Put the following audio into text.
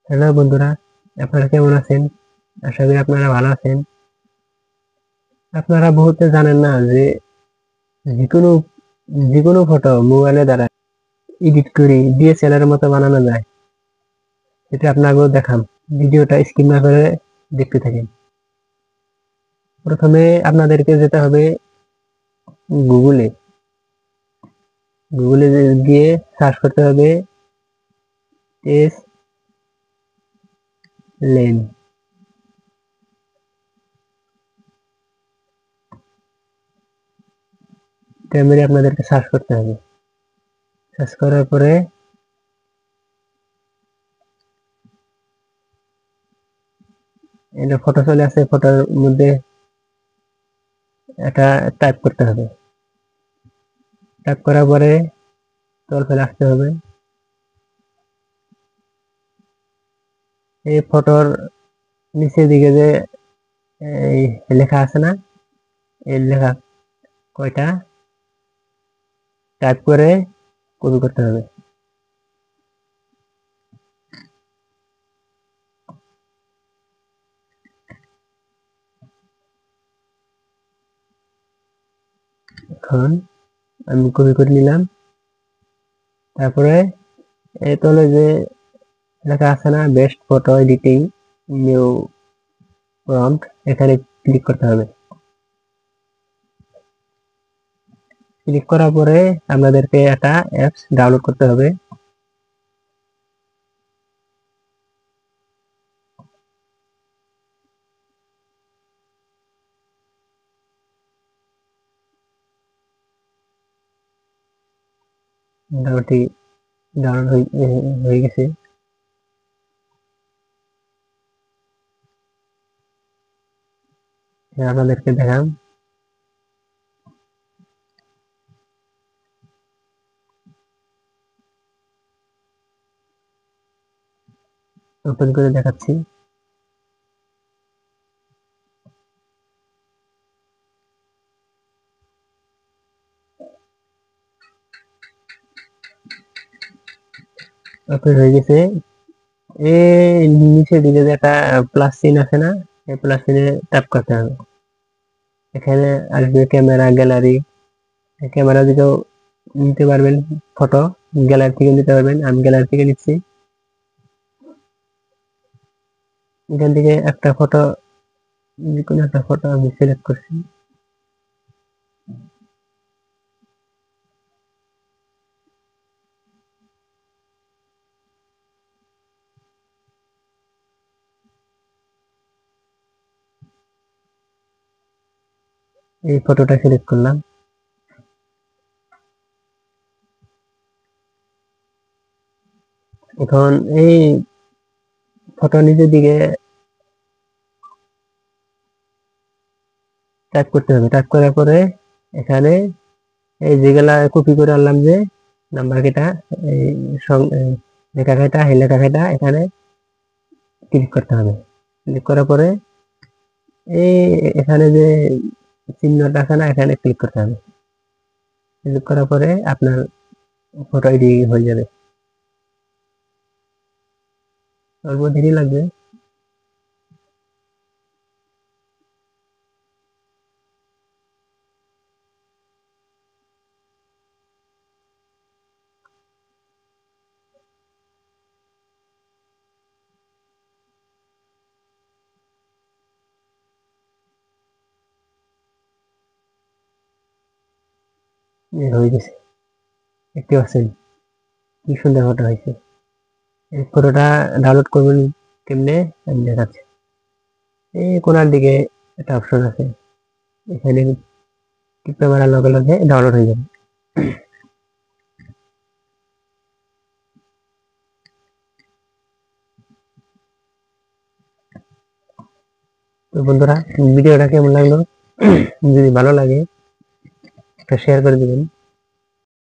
Hello বন্ধুরা, আপনারা কেমন আছেন? আশা করি আপনারা ভালো আছেন। আপনারা বহুতে জানেন না যে যেকোনো যেকোনো ফটো মোবাইলের দ্বারা এডিট করে ডিএসএলআর এর মতো বানানো যায়। এটা আপনাকেও দেখাম। ভিডিওটা স্কিপ না করে দেখতে থাকেন। প্রথমে আপনাদেরকে যেতে হবে গুগলে। গুগলে গিয়ে সার্চ করতে হবে এস লেন। মেরে আপনাদেরকে সার্চ করতে হবে। সার্চ করার পরে এটা ফটো চলে আসে, ফটোর মধ্যে এটা টাইপ করতে হবে। টাইপ করার পরে তল ফেলে আসতে হবে। এই ফটোর নিচের দিকে যে এই লেখা আছে না, এই লেখা কয়টা টাইপ করে কপি করতে হবে। এখন আমি কপি করে নিলাম। তারপরে এই তলে যে লেখা আছে না, best photo editing new prompt, এখানে ক্লিক করতে হবে। ক্লিক করার পরে আমাদেরকে একটা অ্যাপস ডাউনলোড করতে হবে। মোটামুটি ডাউনলোড হয়ে গেছে। আপনাদেরকে দেখাম। ওপেন করে দেখাচ্ছি। ওপেন হয়ে গেছে। এই নিচের দিকে যে একটা প্লাস চিহ্ন আছে না, এই প্লাস চিহ্নে ট্যাপ করতে হবে। এখানে আসবে ক্যামেরা গ্যালারি। ক্যামেরা দিকেও নিতে পারবেন ফটো, গ্যালারি থেকে নিতে পারবেন। আমি গ্যালারি থেকে নিচ্ছি। এখান থেকে একটা ফটো, যে কোনো একটা ফটো আমি সিলেক্ট করছি। এই ফটোটা সিলেক্ট করলাম। এখন এই ফটো নিচের দিকে টাইপ করতে হবে। টাইপ করার পরে এখানে এই যেগুলা কপি করে আনলাম যে নাম্বার কেটা, এই লেখা কেটা, এই লেখা কেটা এখানে ক্লিক করতে হবে। ক্লিক করার পরে এই এখানে যে চিহ্নটা আছে না, এখানে ক্লিক করতে হবে। ক্লিক করার পরে আপনার ফটো এডিটিং হয়ে যাবে। অল্প দেরি লাগবে। হয়ে গেছে, দেখতে পাচ্ছেন কি সুন্দর ফটো হয়েছে। এই ফটোটা ডাউনলোড করবেন কেমনে আমি দেখাচ্ছি। এই কোনার দিকে একটা অপশন আছে, এখানে টিপে মারার লগে লগে ডাউনলোড হয়ে যাবে। তো বন্ধুরা, ভিডিওটা কেমন লাগলো? যদি ভালো লাগে একটা শেয়ার করে দিবেন।